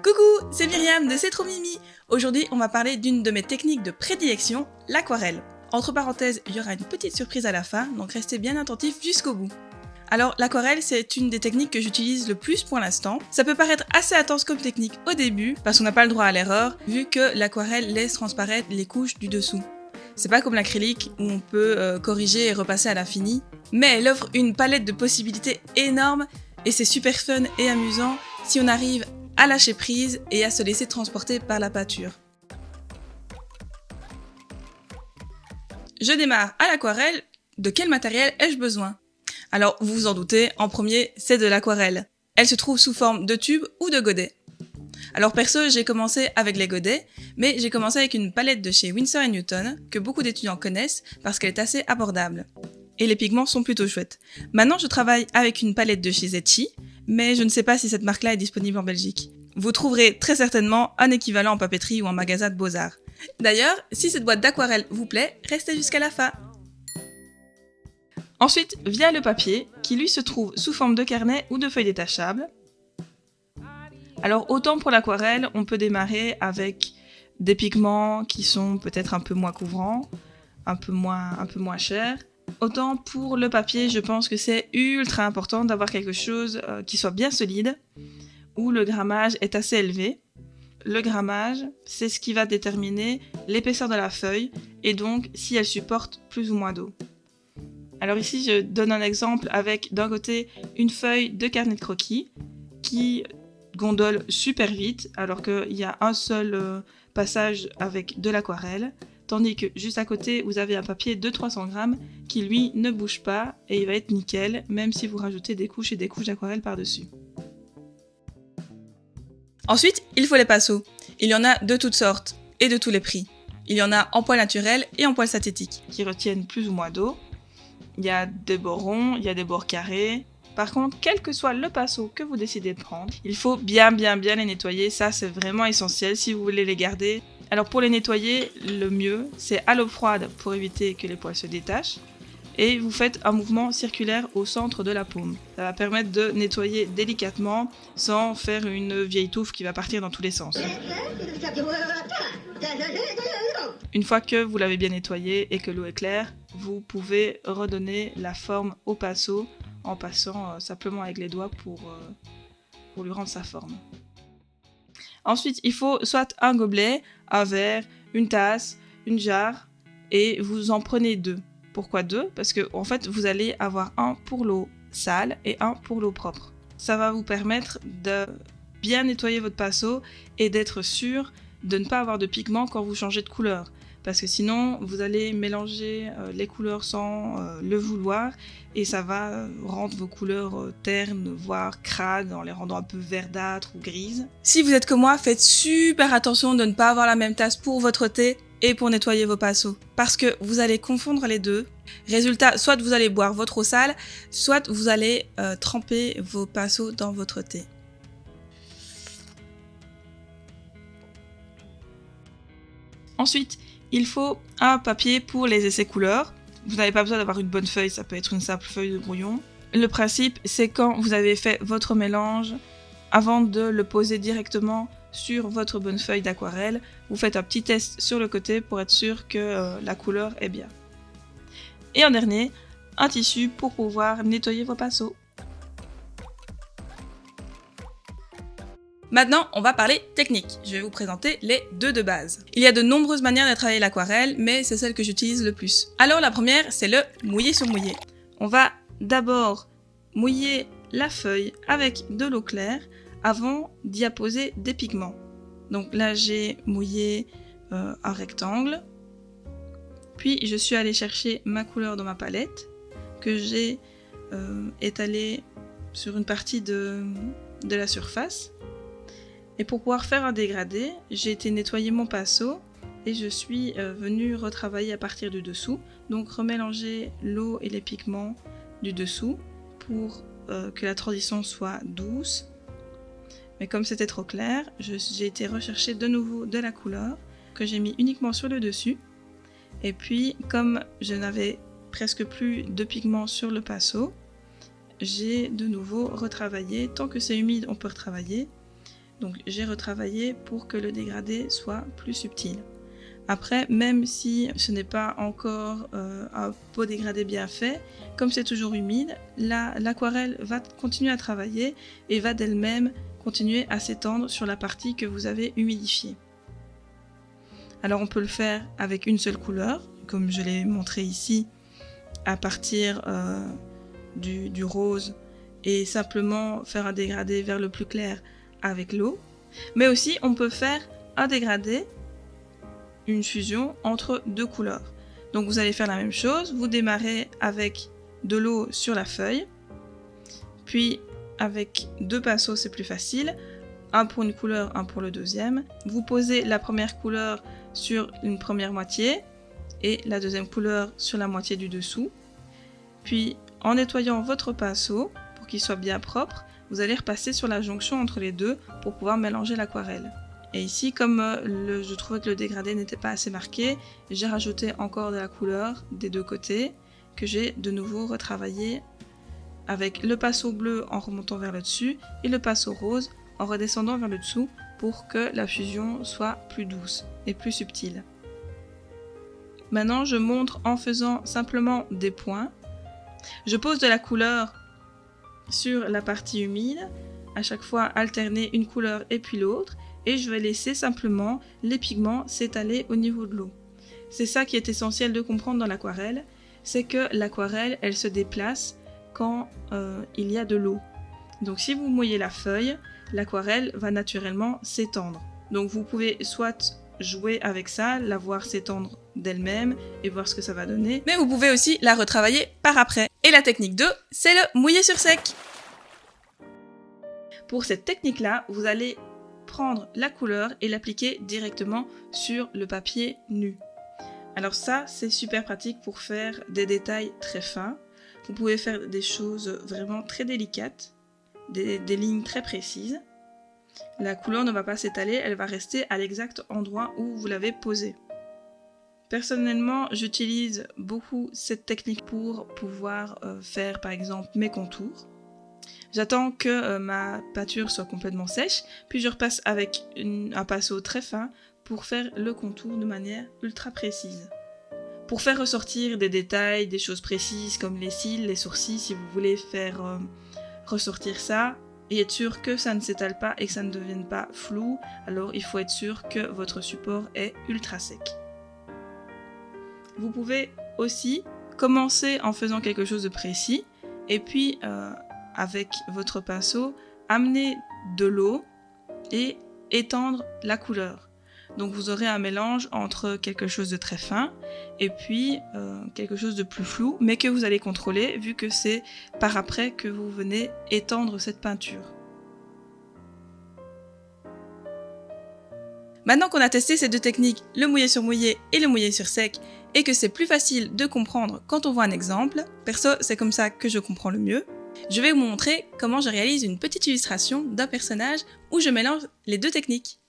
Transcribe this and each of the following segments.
Coucou, c'est Myriam de C'est trop Mimi. Aujourd'hui, on va parler d'une de mes techniques de prédilection, l'aquarelle. Entre parenthèses, il y aura une petite surprise à la fin, donc restez bien attentifs jusqu'au bout. Alors, l'aquarelle, c'est une des techniques que j'utilise le plus pour l'instant. Ça peut paraître assez intense comme technique au début, parce qu'on n'a pas le droit à l'erreur, vu que l'aquarelle laisse transparaître les couches du dessous. C'est pas comme l'acrylique où on peut corriger et repasser à l'infini, mais elle offre une palette de possibilités énorme et c'est super fun et amusant si on arrive à lâcher prise et à se laisser transporter par la pâture. Je démarre à l'aquarelle. De quel matériel ai-je besoin ? Alors, vous vous en doutez, en premier, c'est de l'aquarelle. Elle se trouve sous forme de tube ou de godet. Alors perso, j'ai commencé avec les godets, mais j'ai commencé avec une palette de chez Winsor & Newton, que beaucoup d'étudiants connaissent parce qu'elle est assez abordable. Et les pigments sont plutôt chouettes. Maintenant, je travaille avec une palette de chez Zetchi, mais je ne sais pas si cette marque-là est disponible en Belgique. Vous trouverez très certainement un équivalent en papeterie ou en magasin de beaux-arts. D'ailleurs, si cette boîte d'aquarelle vous plaît, restez jusqu'à la fin. Ensuite, vient le papier, qui lui se trouve sous forme de carnet ou de feuilles détachables. Alors autant pour l'aquarelle, on peut démarrer avec des pigments qui sont peut-être un peu moins couvrants, un peu moins chers. Autant pour le papier, je pense que c'est ultra important d'avoir quelque chose qui soit bien solide, où le grammage est assez élevé. Le grammage, c'est ce qui va déterminer l'épaisseur de la feuille et donc si elle supporte plus ou moins d'eau. Alors ici, je donne un exemple avec d'un côté une feuille de carnet de croquis qui gondole super vite alors qu'il y a un seul passage avec de l'aquarelle, tandis que juste à côté, vous avez un papier de 300 grammes qui lui ne bouge pas et il va être nickel, même si vous rajoutez des couches et des couches d'aquarelle par-dessus. Ensuite, il faut les pinceaux. Il y en a de toutes sortes et de tous les prix. Il y en a en poils naturels et en poils synthétiques, qui retiennent plus ou moins d'eau. Il y a des bords ronds, il y a des bords carrés. Par contre, quel que soit le pinceau que vous décidez de prendre, il faut bien les nettoyer. Ça, c'est vraiment essentiel si vous voulez les garder. Alors pour les nettoyer, le mieux, c'est à l'eau froide pour éviter que les poils se détachent. Et vous faites un mouvement circulaire au centre de la paume. Ça va permettre de nettoyer délicatement sans faire une vieille touffe qui va partir dans tous les sens. Une fois que vous l'avez bien nettoyé et que l'eau est claire, vous pouvez redonner la forme au pinceau en passant simplement avec les doigts pour lui rendre sa forme. Ensuite, il faut soit un gobelet, un verre, une tasse, une jarre et vous en prenez deux. Pourquoi deux ? Parce que en fait, vous allez avoir un pour l'eau sale et un pour l'eau propre. Ça va vous permettre de bien nettoyer votre pinceau et d'être sûr de ne pas avoir de pigments quand vous changez de couleur. Parce que sinon, vous allez mélanger les couleurs sans le vouloir et ça va rendre vos couleurs ternes, voire crades, en les rendant un peu verdâtres ou grises. Si vous êtes comme moi, faites super attention de ne pas avoir la même tasse pour votre thé et pour nettoyer vos pinceaux. Parce que vous allez confondre les deux. Résultat, soit vous allez boire votre eau sale, soit vous allez tremper vos pinceaux dans votre thé. Ensuite, il faut un papier pour les essais couleurs. Vous n'avez pas besoin d'avoir une bonne feuille, ça peut être une simple feuille de brouillon. Le principe, c'est quand vous avez fait votre mélange, avant de le poser directement sur votre bonne feuille d'aquarelle, vous faites un petit test sur le côté pour être sûr que la couleur est bien. Et en dernier, un tissu pour pouvoir nettoyer vos pinceaux. Maintenant, on va parler technique. Je vais vous présenter les deux de base. Il y a de nombreuses manières de travailler l'aquarelle, mais c'est celle que j'utilise le plus. Alors la première, c'est le mouiller sur mouiller. On va d'abord mouiller la feuille avec de l'eau claire avant d'y apposer des pigments. Donc là, j'ai mouillé un rectangle. Puis je suis allée chercher ma couleur dans ma palette que j'ai étalée sur une partie de la surface. Et pour pouvoir faire un dégradé, j'ai été nettoyer mon pinceau et je suis venue retravailler à partir du dessous. Donc remélanger l'eau et les pigments du dessous pour que la transition soit douce. Mais comme c'était trop clair, j'ai été rechercher de nouveau de la couleur que j'ai mis uniquement sur le dessus. Et puis comme je n'avais presque plus de pigments sur le pinceau, j'ai de nouveau retravaillé. Tant que c'est humide, on peut retravailler. Donc j'ai retravaillé pour que le dégradé soit plus subtil. Après, même si ce n'est pas encore un beau dégradé bien fait, comme c'est toujours humide, l'aquarelle va continuer à travailler et va d'elle-même continuer à s'étendre sur la partie que vous avez humidifiée. Alors on peut le faire avec une seule couleur, comme je l'ai montré ici, à partir du rose et simplement faire un dégradé vers le plus clair avec l'eau. Mais aussi on peut faire un dégradé, une fusion entre deux couleurs. Donc vous allez faire la même chose, vous démarrez avec de l'eau sur la feuille, puis avec deux pinceaux c'est plus facile, un pour une couleur, un pour le deuxième. Vous posez la première couleur sur une première moitié et la deuxième couleur sur la moitié du dessous. Puis en nettoyant votre pinceau pour qu'il soit bien propre, vous allez repasser sur la jonction entre les deux pour pouvoir mélanger l'aquarelle. Et ici, comme je trouvais que le dégradé n'était pas assez marqué, j'ai rajouté encore de la couleur des deux côtés que j'ai de nouveau retravaillé avec le pinceau bleu en remontant vers le dessus et le pinceau rose en redescendant vers le dessous pour que la fusion soit plus douce et plus subtile. Maintenant, je montre en faisant simplement des points. Je pose de la couleur sur la partie humide, à chaque fois alterner une couleur et puis l'autre, et je vais laisser simplement les pigments s'étaler au niveau de l'eau. C'est ça qui est essentiel de comprendre dans l'aquarelle, c'est que l'aquarelle, elle se déplace quand il y a de l'eau. Donc si vous mouillez la feuille, l'aquarelle va naturellement s'étendre. Donc vous pouvez soit jouer avec ça, la voir s'étendre d'elle-même et voir ce que ça va donner, mais vous pouvez aussi la retravailler par après. Et la technique 2, c'est le mouiller sur sec. Pour cette technique-là, vous allez prendre la couleur et l'appliquer directement sur le papier nu. Alors ça, c'est super pratique pour faire des détails très fins. Vous pouvez faire des choses vraiment très délicates, des lignes très précises. La couleur ne va pas s'étaler, elle va rester à l'exact endroit où vous l'avez posée. Personnellement, j'utilise beaucoup cette technique pour pouvoir faire par exemple mes contours. J'attends que ma peinture soit complètement sèche, puis je repasse avec un pinceau très fin pour faire le contour de manière ultra précise. Pour faire ressortir des détails, des choses précises comme les cils, les sourcils, si vous voulez faire ressortir ça, et être sûr que ça ne s'étale pas et que ça ne devienne pas flou, alors il faut être sûr que votre support est ultra sec. Vous pouvez aussi commencer en faisant quelque chose de précis, et puis avec votre pinceau, amener de l'eau et étendre la couleur. Donc vous aurez un mélange entre quelque chose de très fin et puis quelque chose de plus flou, mais que vous allez contrôler vu que c'est par après que vous venez étendre cette peinture. Maintenant qu'on a testé ces deux techniques, le mouiller sur mouillé et le mouiller sur sec, et que c'est plus facile de comprendre quand on voit un exemple, perso c'est comme ça que je comprends le mieux, je vais vous montrer comment je réalise une petite illustration d'un personnage où je mélange les deux techniques.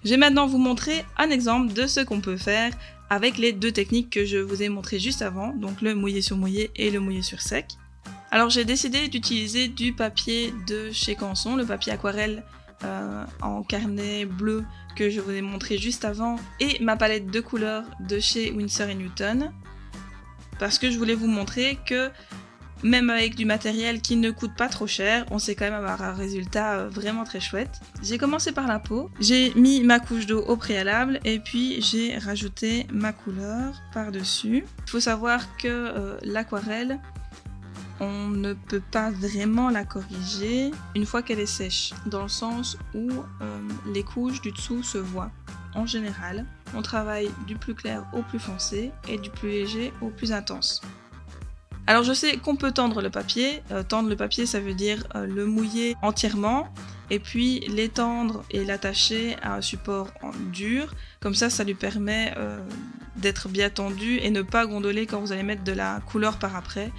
Je vais maintenant vous montrer un exemple de ce qu'on peut faire avec les deux techniques que je vous ai montrées juste avant, donc le mouiller sur mouillé et le mouiller sur sec. Alors j'ai décidé d'utiliser du papier de chez Canson, le papier aquarelle en carnet bleu que je vous ai montré juste avant, et ma palette de couleurs de chez Winsor & Newton, parce que je voulais vous montrer que même avec du matériel qui ne coûte pas trop cher, on sait quand même avoir un résultat vraiment très chouette. J'ai commencé par la peau, j'ai mis ma couche d'eau au préalable et puis j'ai rajouté ma couleur par-dessus. Il faut savoir que l'aquarelle, on ne peut pas vraiment la corriger une fois qu'elle est sèche, dans le sens où les couches du dessous se voient. En général, on travaille du plus clair au plus foncé et du plus léger au plus intense. Alors je sais qu'on peut tendre le papier. Tendre le papier, ça veut dire le mouiller entièrement et puis l'étendre et l'attacher à un support dur. Comme ça, ça lui permet d'être bien tendu et ne pas gondoler quand vous allez mettre de la couleur par après.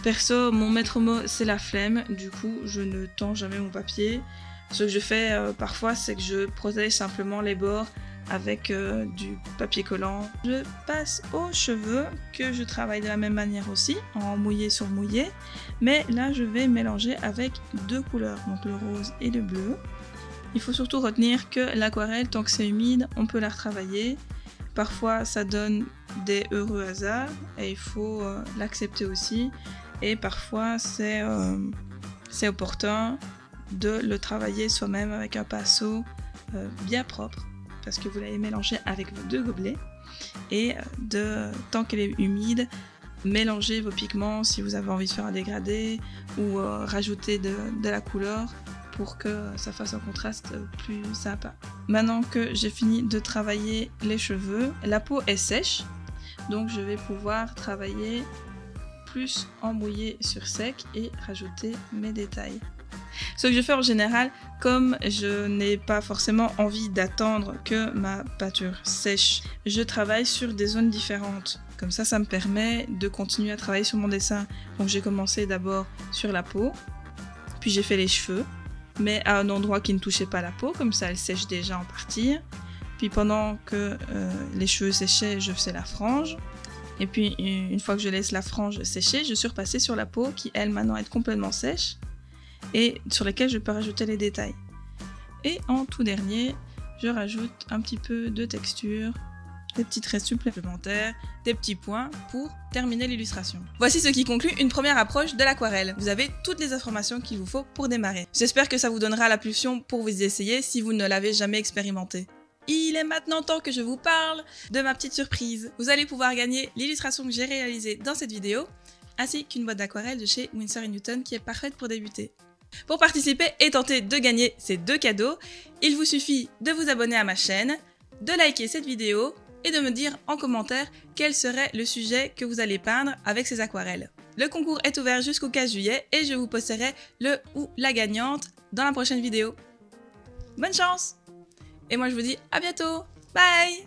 Perso, mon maître mot, c'est la flemme. Du coup, je ne tends jamais mon papier. Ce que je fais parfois, c'est que je protège simplement les bords avec du papier collant. Je passe aux cheveux que je travaille de la même manière aussi, en mouillé sur mouillé, mais là je vais mélanger avec deux couleurs, donc le rose et le bleu. Il faut surtout retenir que l'aquarelle, tant que c'est humide, on peut la retravailler. Parfois ça donne des heureux hasards et il faut l'accepter aussi. Et parfois c'est opportun de le travailler soi-même avec un pinceau bien propre, parce que vous l'avez mélangé avec vos deux gobelets. Et tant qu'elle est humide, mélangez vos pigments si vous avez envie de faire un dégradé ou rajouter de la couleur pour que ça fasse un contraste plus sympa. Maintenant que j'ai fini de travailler les cheveux, la peau est sèche, donc je vais pouvoir travailler plus en mouillé sur sec et rajouter mes détails. Ce que je fais en général, comme je n'ai pas forcément envie d'attendre que ma peinture sèche, je travaille sur des zones différentes. Comme ça me permet de continuer à travailler sur mon dessin. Donc j'ai commencé d'abord sur la peau, puis j'ai fait les cheveux, mais à un endroit qui ne touchait pas la peau, comme ça elle sèche déjà en partie. Puis pendant que les cheveux séchaient, je faisais la frange. Et puis une fois que je laisse la frange sécher, je suis repassée sur la peau qui elle maintenant est complètement sèche et sur laquelle je peux rajouter les détails. Et en tout dernier, je rajoute un petit peu de texture, des petits traits supplémentaires, des petits points pour terminer l'illustration. Voici ce qui conclut une première approche de l'aquarelle. Vous avez toutes les informations qu'il vous faut pour démarrer. J'espère que ça vous donnera la pulsion pour vous y essayer si vous ne l'avez jamais expérimenté. Il est maintenant temps que je vous parle de ma petite surprise. Vous allez pouvoir gagner l'illustration que j'ai réalisée dans cette vidéo, ainsi qu'une boîte d'aquarelle de chez Winsor & Newton qui est parfaite pour débuter. Pour participer et tenter de gagner ces deux cadeaux, il vous suffit de vous abonner à ma chaîne, de liker cette vidéo et de me dire en commentaire quel serait le sujet que vous allez peindre avec ces aquarelles. Le concours est ouvert jusqu'au 15 juillet et je vous posterai le ou la gagnante dans la prochaine vidéo. Bonne chance! Et moi je vous dis à bientôt! Bye!